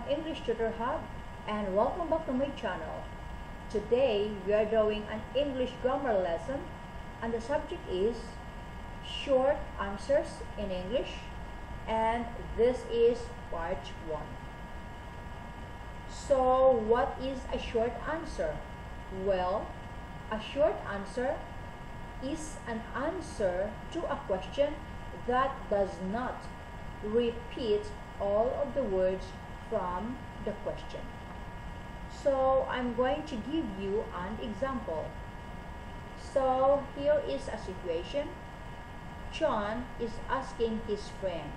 English Tutor Hub and welcome back to my channel. Today we are doing an English grammar lesson and the subject is short answers in English, and this is part 1. So what is a short answer? Well, a short answer is an answer to a question that does not repeat all of the words from the question. So I'm going to give you an example. So here is a situation. John is asking his friend,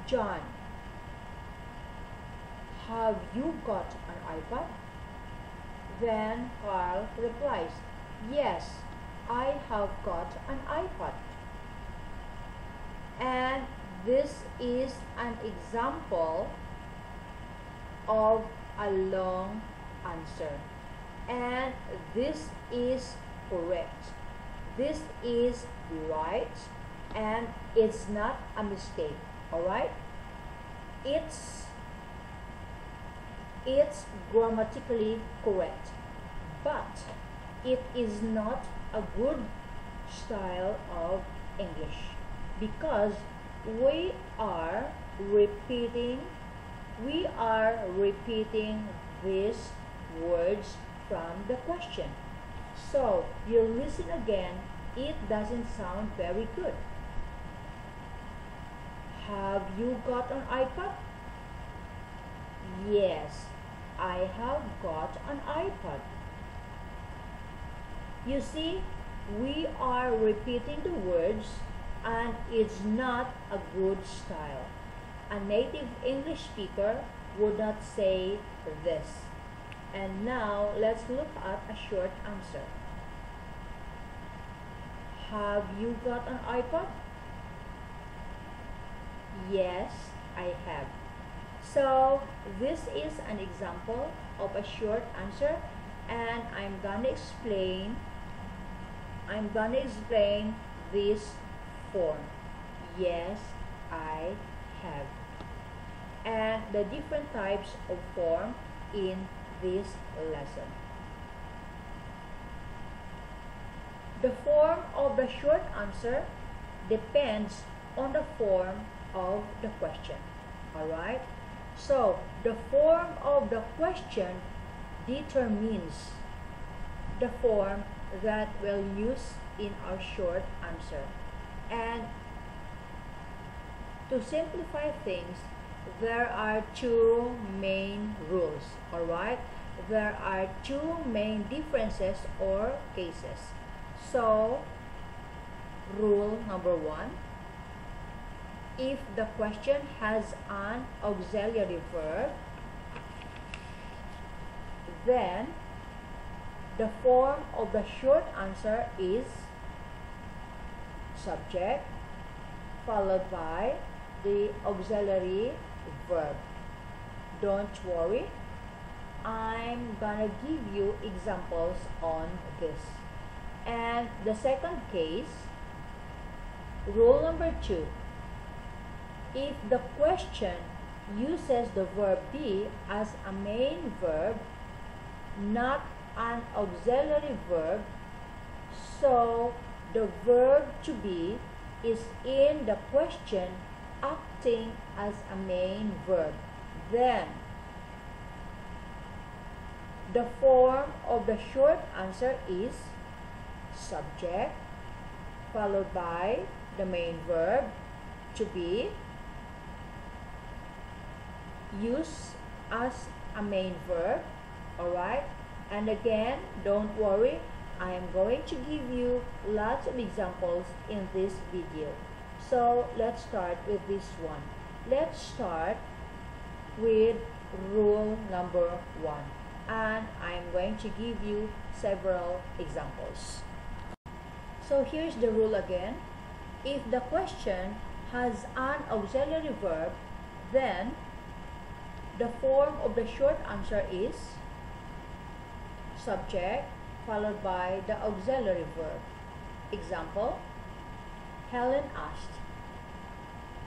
John, have you got an iPad? Then Carl replies, yes, I have got an iPad. And this is an example of a long answer. And this is correct. This is right. And it's not a mistake. Alright? It's grammatically correct. But it is not a good style of English, because we are repeating these words from the question. So you listen again, it doesn't sound very good. Have you got an iPad? Yes, I have got an iPad. You see, we are repeating the words and it's not a good style. A native English speaker would not say this. And now let's look at a short answer. Have you got an iPad? Yes, I have. So this is an example of a short answer, and I'm gonna explain this form. Yes, I have. And the different types of form in this lesson. The form of the short answer depends on the form of the question. Alright? So, the form of the question determines the form that we'll use in our short answer. And to simplify things, there are two main rules. Alright? There are two main differences or cases. So, rule number 1. If the question has an auxiliary verb, then the form of the short answer is subject followed by the auxiliary verb. Don't worry, I'm gonna give you examples on this. And the second case, rule number 2. If the question uses the verb be as a main verb, not an auxiliary verb, so the verb to be is in the question acting as a main verb, then the form of the short answer is subject followed by the main verb to be used as a main verb. Alright? And again, don't worry, I am going to give you lots of examples in this video. So let's start with this one. Let's start with rule number 1, and I'm going to give you several examples. So here's the rule again. If the question has an auxiliary verb, then the form of the short answer is subject followed by the auxiliary verb. Example, Helen asked,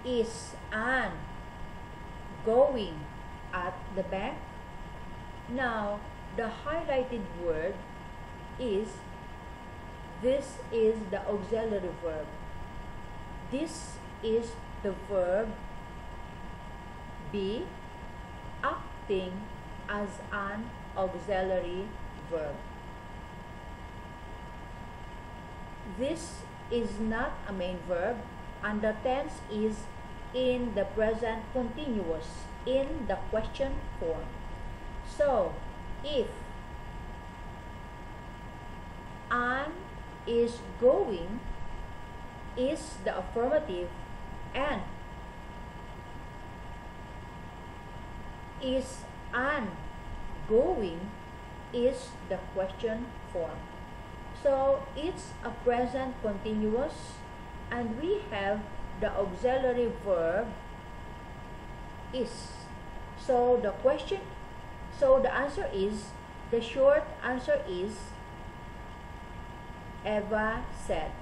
is an going at the bank. Now, the highlighted word is, this is the auxiliary verb. This is the verb be acting as an auxiliary verb. This is not a main verb, and the tense is in the present continuous in the question form. So, if Anne is going is the affirmative, and is Anne going is the question form. So it's a present continuous, and we have the auxiliary verb is. So the answer is, the short answer is, Eva said.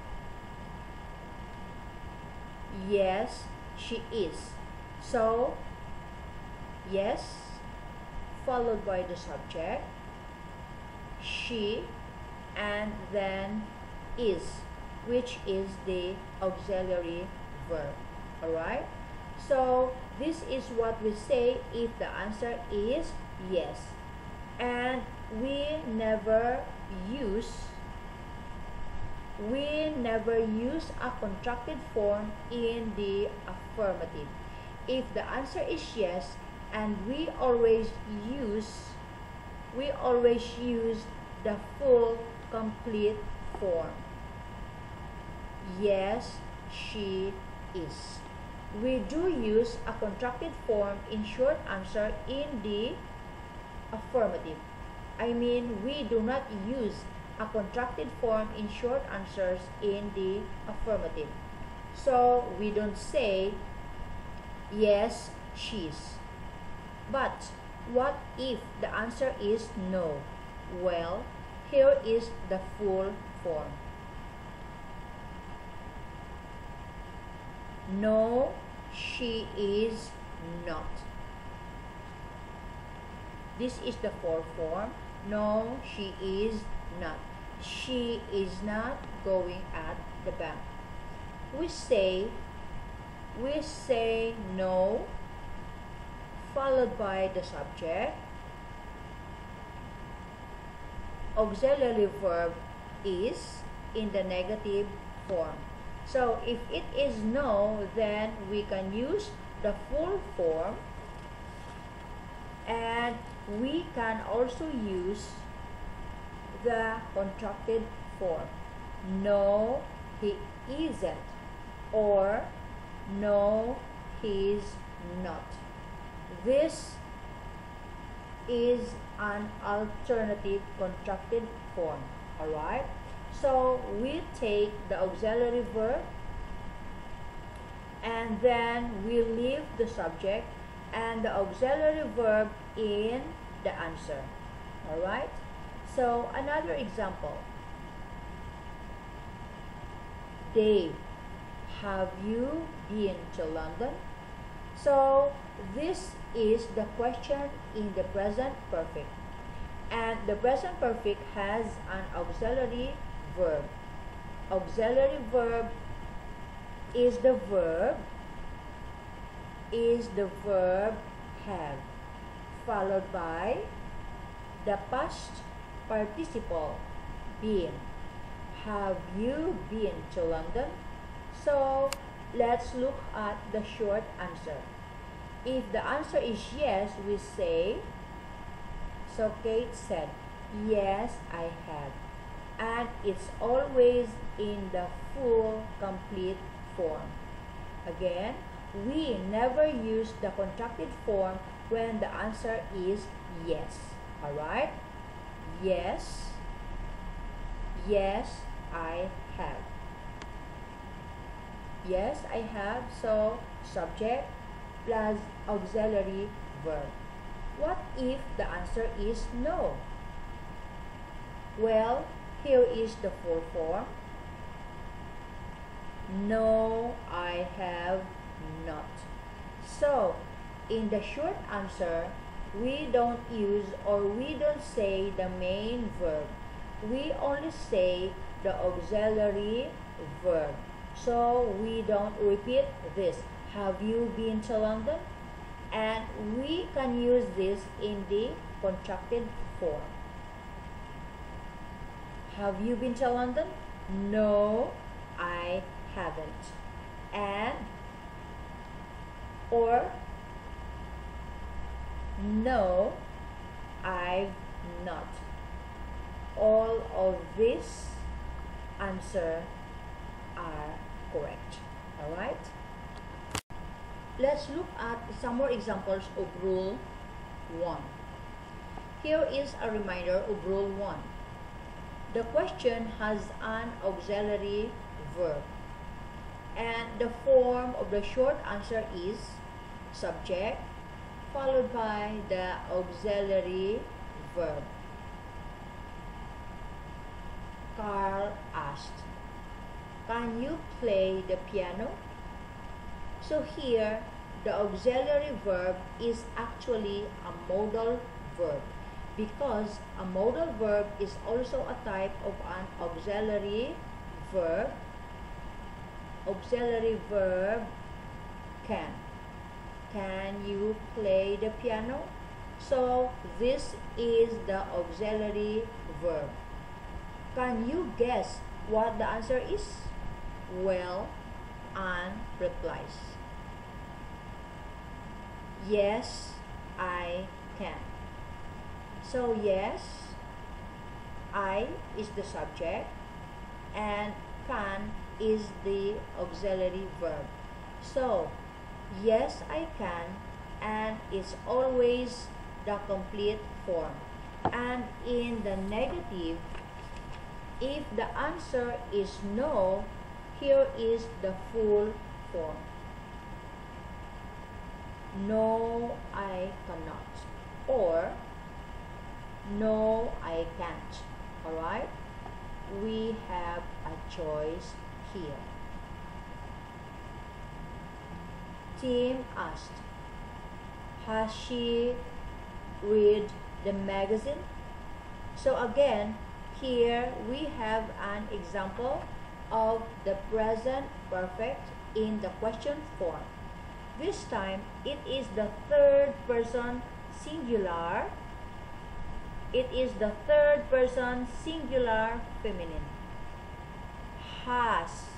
Yes, she is. So, yes, followed by the subject, she, and then is, which is the auxiliary verb. Alright? So, this is what we say if the answer is yes. And we never use a contracted form in the affirmative. If the answer is yes, and we always use the full complete form. Yes, she is. We do use a contracted form in short answer in the affirmative. I mean, we do not use a contracted form in short answers in the affirmative. So we don't say yes, she's. But what if the answer is no? Well, here is the full form. No, she is not. This is the full form. No, she is not. She is not going at the bank. We say no, followed by the subject. Auxiliary verb is in the negative form. So if it is no, then we can use the full form, and we can also use the contracted form. No, he isn't, or no, he's not. This is an alternative contracted form. Alright? So we take the auxiliary verb, and then we leave the subject and the auxiliary verb in the answer. Alright? So another example. Dave, have you been to London? So this is the question in the present perfect, and the present perfect has an auxiliary verb. Auxiliary verb is the verb have, followed by the past participle been. Have you been to London? So let's look at the short answer. If the answer is yes, we say, so Kate said, yes, I have. And it's always in the full complete form. Again, we never use the contracted form when the answer is yes. Alright? Yes. Yes, I have. Yes, I have. So, subject plus auxiliary verb. What if the answer is no? Well, here is the full form. No, I have not. So, in the short answer, we don't use or we don't say the main verb. We only say the auxiliary verb. So we don't repeat this. Have you been to London? And we can use this in the contracted form. Have you been to London? No, I haven't. And or no, I've not. All of these answers are correct. Alright? Let's look at some more examples of Rule 1. Here is a reminder of Rule 1. The question has an auxiliary verb, and the form of the short answer is subject followed by the auxiliary verb. Carl asked, "Can you play the piano?" So here, the auxiliary verb is actually a modal verb, because a modal verb is also a type of an auxiliary verb. Auxiliary verb can. Can you play the piano? So this is the auxiliary verb. Can you guess what the answer is? Well, Anne replies, "Yes, I can." So yes, I is the subject and can is the auxiliary verb. So yes, I can, and it's always the complete form. And in the negative, if the answer is no, here is the full form. No, I cannot. Or no, I can't. Alright? We have a choice here. Tim asked, "Has she read the magazine?" So again, here we have an example of the present perfect in the question form. This time, it is the third person singular. It is the third person singular feminine. Has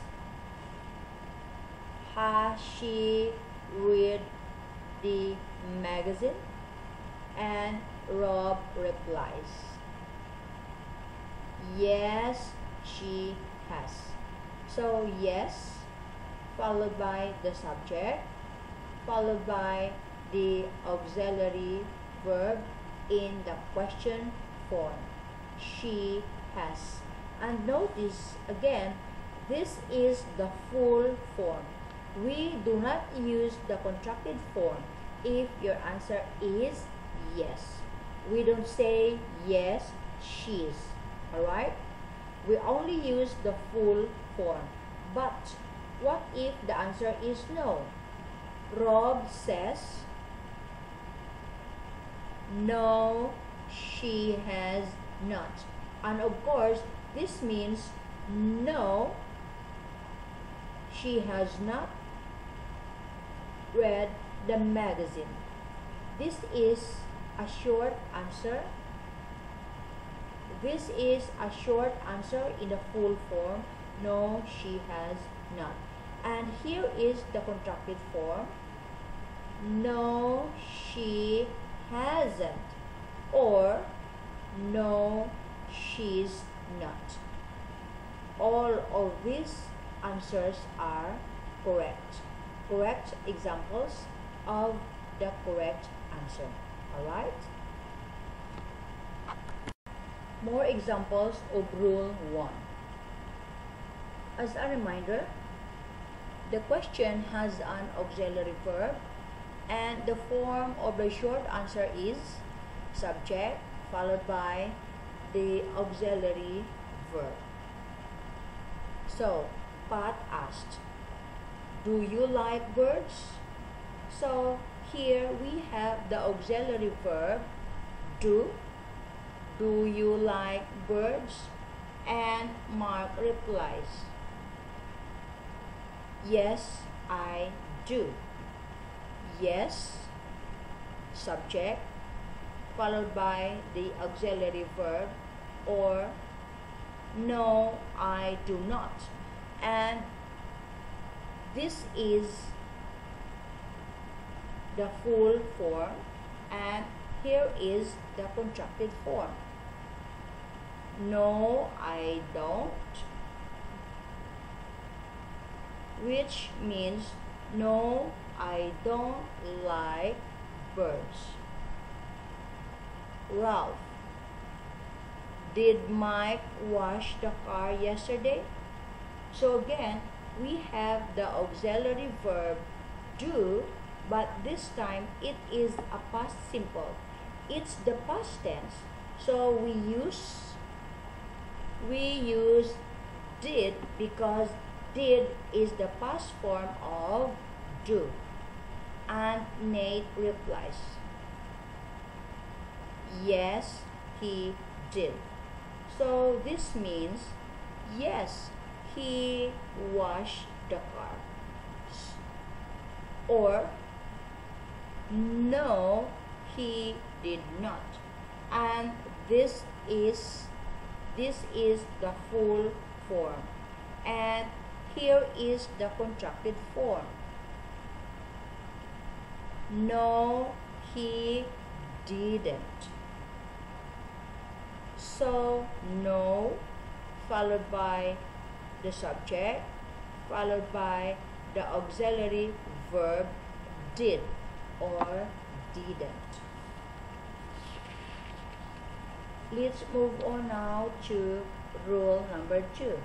she read the magazine? And Rob replies, "Yes, she has." So yes, followed by the subject, followed by the auxiliary verb in the question form. She has. And notice again, this is the full form. We do not use the contracted form if your answer is yes. We don't say yes, she's. Alright? We only use the full form. But what if the answer is no? Rob says, "No, she has not." And of course, this means no, she has not read the magazine. This is a short answer. This is a short answer in the full form. No, she has not. And here is the contracted form. No, she hasn't. Or no, she's not. All of these answers are correct. Correct examples of the correct answer. Alright? More examples of Rule 1. As a reminder, the question has an auxiliary verb, and the form of the short answer is subject followed by the auxiliary verb. So, Pat asked, "Do you like birds?" So, here we have the auxiliary verb do. Do you like birds? And Mark replies, yes, I do. Yes, subject, followed by the auxiliary verb, or no, I do not. And this is the full form, and here is the contracted form. No, I don't, which means no, I don't like birds. Ralph, did Mike wash the car yesterday? So again, we have the auxiliary verb do, but this time it is a past simple. It's the past tense, so we use did because did is the past form of do. And Nate replies, yes, he did. So this means yes, he washed the car. Or no, he did not. And this is the full form. And here is the contracted form. No, he didn't. So no, followed by the subject, followed by the auxiliary verb did or didn't. Let's move on now to rule number 2.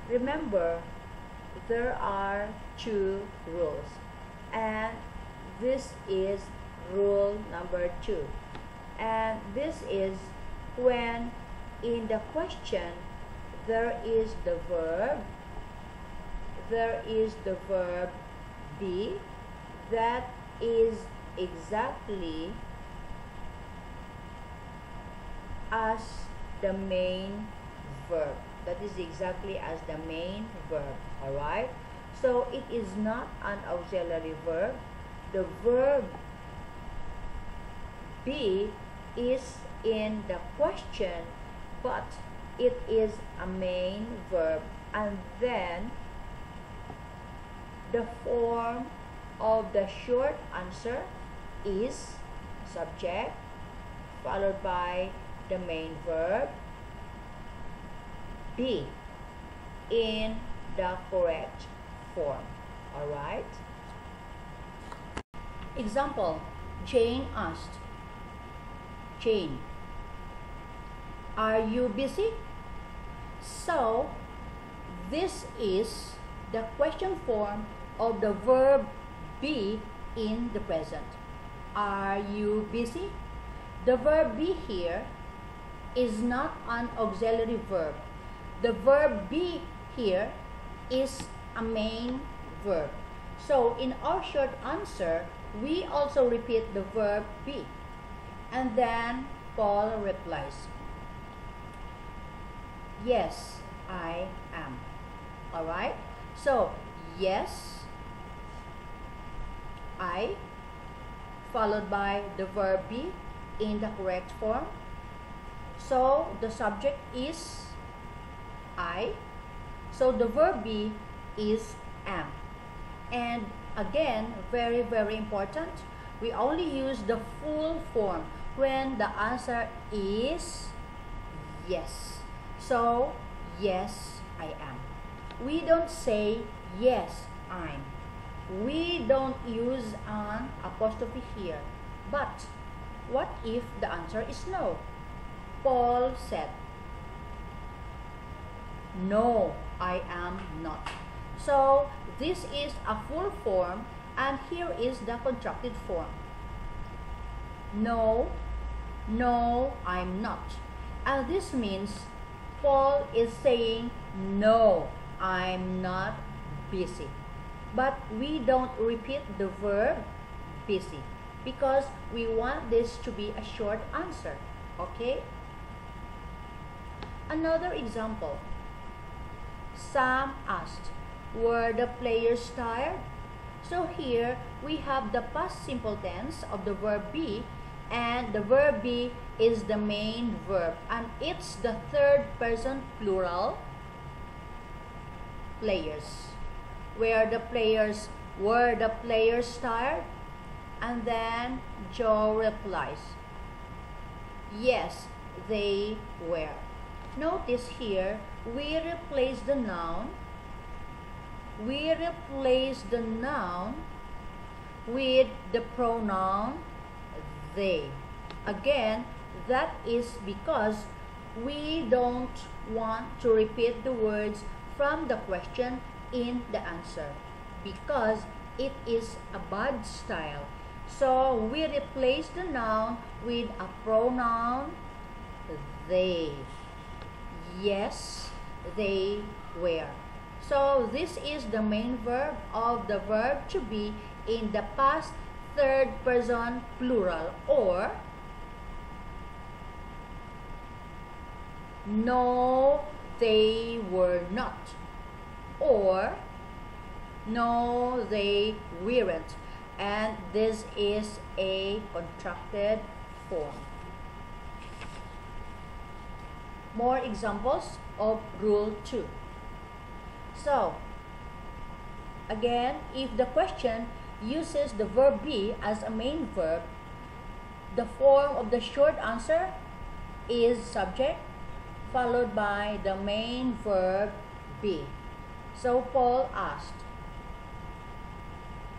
Remember, there are 2 rules, and this is rule number 2. And this is when in the question there is the verb be that is exactly as the main verb. That is exactly as the main verb. Alright? So it is not an auxiliary verb. The verb be is in the question, but it is a main verb, and then the form of the short answer is subject followed by the main verb be in the correct form. Alright? Example, Jane asked, Jane, are you busy? So this is the question form of the verb be in the present. Are you busy? The verb be here is not an auxiliary verb. The verb be here is a main verb. So in our short answer, we also repeat the verb be. And then Paul replies, yes, I am. Alright? So, yes, I, followed by the verb be in the correct form. So, the subject is I. So, the verb be is am. And again, very, very important, we only use the full form when the answer is yes. So, yes, I am. We don't say yes, I'm. We don't use an apostrophe here. But what if the answer is no? Paul said, no, I am not. So, this is a full form, and here is the contracted form. No, no, I'm not. And this means Paul is saying, no, I'm not busy. but we don't repeat the verb busy because we want this to be a short answer. Okay? Another example. Sam asked, were the players tired? So here we have the past simple tense of the verb be, and the verb be is the main verb, and it's the third person plural players. Were the players tired? And then Joe replies, yes, they were. Notice here, we replace the noun with the pronoun they. Again, that is because we don't want to repeat the words from the question in the answer because it is a bad style. So we replace the noun with a pronoun they. Yes, they were. So this is the main verb of the verb to be in the past third person plural, or no, they were not, or no, they weren't. And this is a contracted form. More examples of rule 2. So, again, if the question uses the verb be as a main verb, the form of the short answer is subject followed by the main verb be. So Paul asked,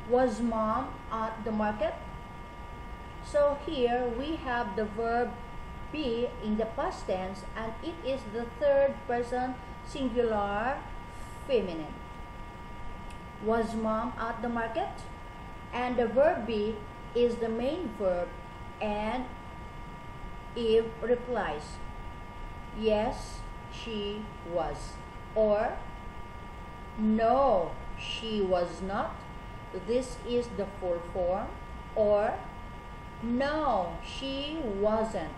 was mom at the market? So here we have the verb be in the past tense, and it is the third person singular feminine. Was mom at the market? And the verb be is the main verb, and Eve replies, yes, she was, or no, she was not. This is the full form, or no, she wasn't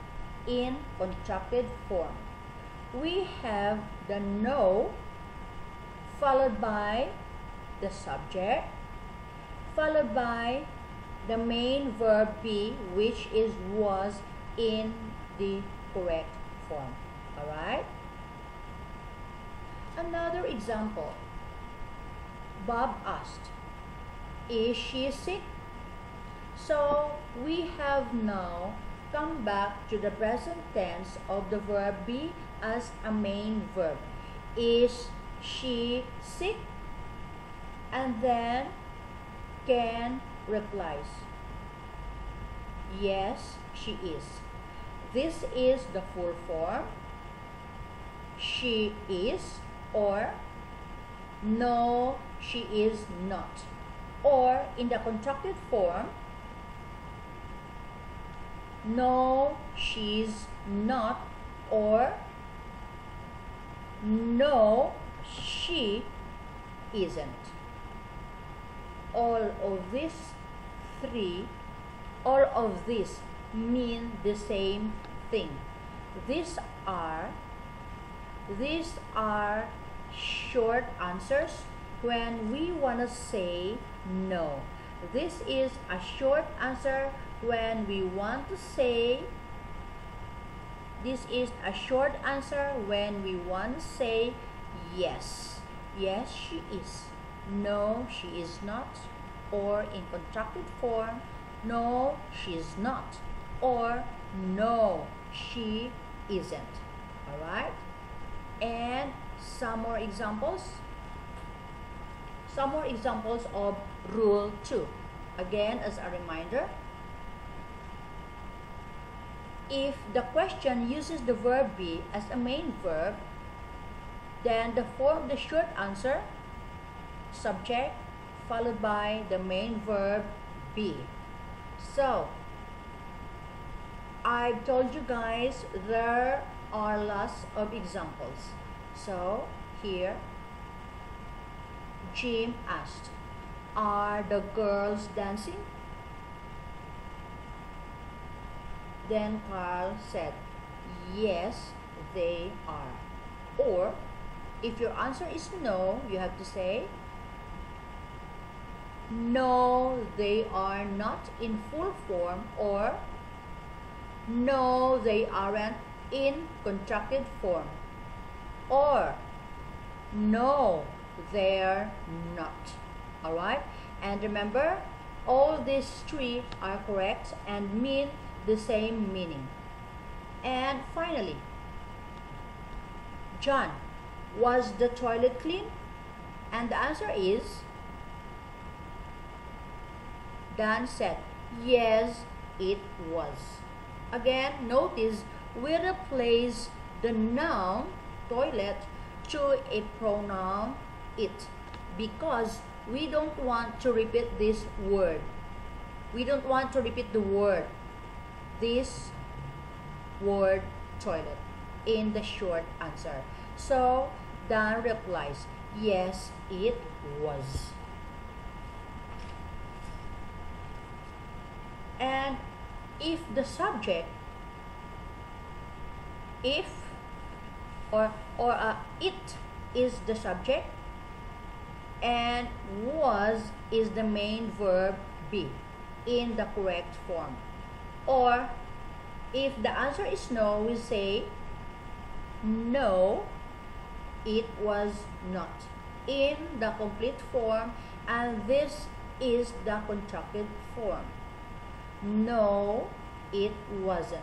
in contracted form. We have the no followed by the subject followed by the main verb be, which is was in the correct form. Alright? Another example. Bob asked, is she sick? So we have now come back to the present tense of the verb be as a main verb. Is she sick? And then Ken replies, yes, she is. This is the full form. She is, or no, she is not. Or in the contracted form, no, she's not, or no, she isn't. All of these mean the same thing. These are short answers when we want to say no. This is a short answer when we want to say yes. Yes, she is. No, she is not. Or in contracted form, no, she is not. Or no, she isn't. Alright? And some more examples of rule 2. Again, as a reminder, if the question uses the verb be as a main verb, then the form of the short answer, subject followed by the main verb be. So, I've told you guys there are lots of examples. So, here, Jim asked, Are the girls dancing? Then Carl said, yes, they are. Or, if your answer is no, you have to say, no, they are not in full form, or no, they aren't in contracted form, or no, they're not. Alright? And remember, all these three are correct and mean the same meaning. And finally, John, was the toilet clean? And the answer is, Dan said, yes, it was. Again, notice we replace the noun toilet to a pronoun it, because we don't want to repeat this word. We don't want to repeat the word, this word toilet, in the short answer. So Dan replies, yes, it was. And if the subject, it is the subject and was is the main verb be in the correct form, or if the answer is no, we say no, it was not in the complete form, and this is the contracted form. No, it wasn't.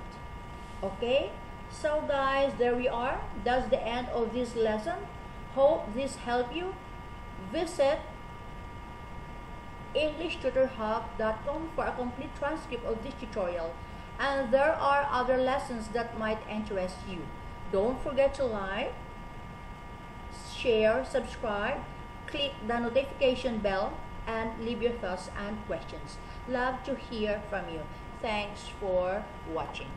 Okay, so guys, there we are. That's the end of this lesson. Hope this helped you. Visit englishtutorhub.com for a complete transcript of this tutorial, and there are other lessons that might interest you. Don't forget to like, share, subscribe, click the notification bell, and leave your thoughts and questions. Love to hear from you. Thanks for watching.